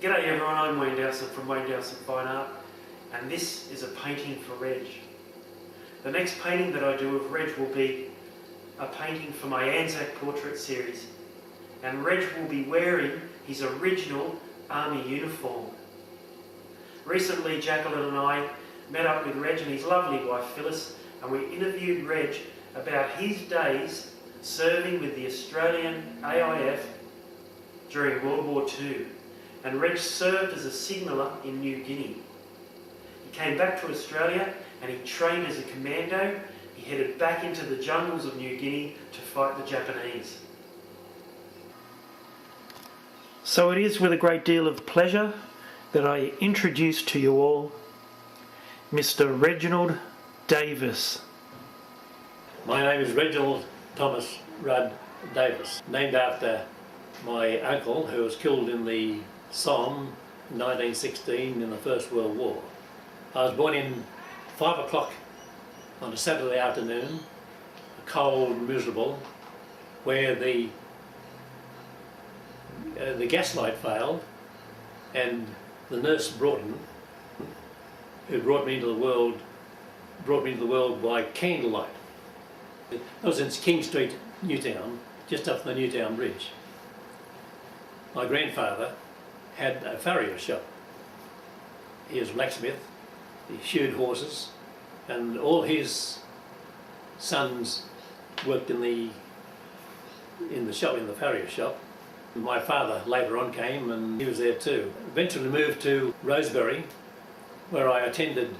G'day everyone, I'm Wayne Dowson from Wayne Dowson Fine Art, and this is a painting for Reg. The next painting that I do of Reg will be a painting for my ANZAC Portrait Series, and Reg will be wearing his original army uniform. Recently Jacqueline and I met up with Reg and his lovely wife Phyllis, and we interviewed Reg about his days serving with the Australian AIF during World War II. And Reg served as a signaller in New Guinea. He came back to Australia and he trained as a commando. He headed back into the jungles of New Guinea to fight the Japanese. So it is with a great deal of pleasure that I introduce to you all Mr. Reg Davis. My name is Reginald Thomas Rudd Davis, named after my uncle who was killed in the Somme in 1916 in the First World War. I was born in 5 o'clock on a Saturday afternoon, cold and miserable, where the gas light failed, and the nurse Broughton, who brought me into the world by candlelight. I was in King Street, Newtown, just up the Newtown Bridge. My grandfather had a farrier shop. He was a blacksmith, he shoed horses, and all his sons worked in the shop, in the farrier shop. My father later on came and he was there too. Eventually moved to Rosebery, where I attended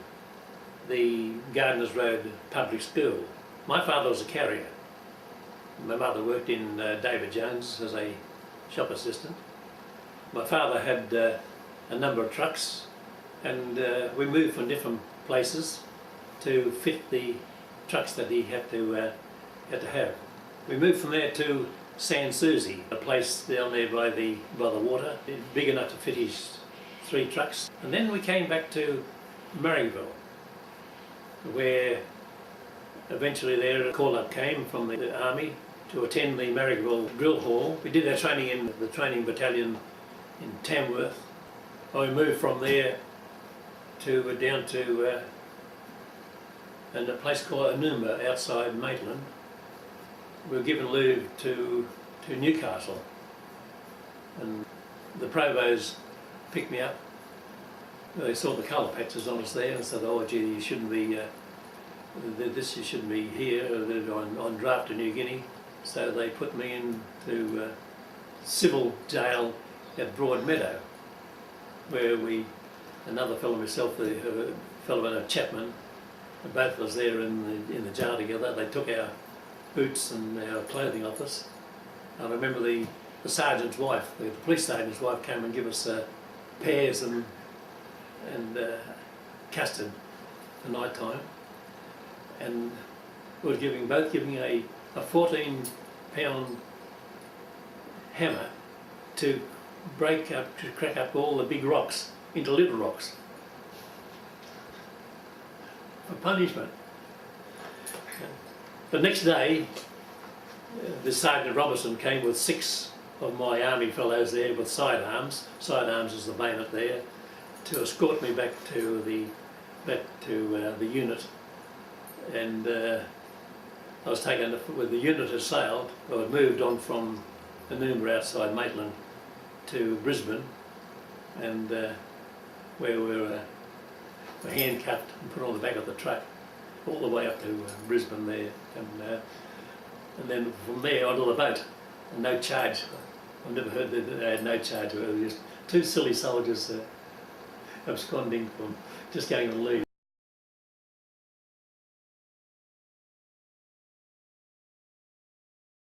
the Gardeners Road Public School. My father was a carrier. My mother worked in David Jones as a shop assistant. My father had a number of trucks, and we moved from different places to fit the trucks that he had to have. We moved from there to Sans Souci, a place down there by the water, big enough to fit his 3 trucks. And then we came back to Marrickville, where eventually there a call-up came from the army to attend the Marrickville drill hall. We did our training in the training battalion in Tamworth. I moved from there down to a place called Anoumba outside Maitland. We were given leave to Newcastle, and the provos picked me up. They saw the colour patches on us there and said, "Oh gee, you shouldn't be you shouldn't be here on draft to New Guinea." So they put me into civil jail at Broadmeadow, where another fellow, myself, a fellow by the name Chapman, both of us there in the jail together. They took our boots and our clothing off us. I remember the sergeant's wife, the police sergeant's wife, came and gave us pears and custard for night time, and we were both giving a 14-pound hammer to crack up all the big rocks into little rocks for punishment. The next day, the Sergeant Robertson came with 6 of my army fellows there with sidearms. Sidearms is the bayonet there, to escort me back to the unit, and I was taken with the unit had sailed. I had moved on from Anoumba outside Maitland to Brisbane, and where we were handcuffed and put on the back of the truck all the way up to Brisbane there, and then from there onto the boat, and no charge. I've never heard that they had no charge. It was just 2 silly soldiers absconding from just going on leave.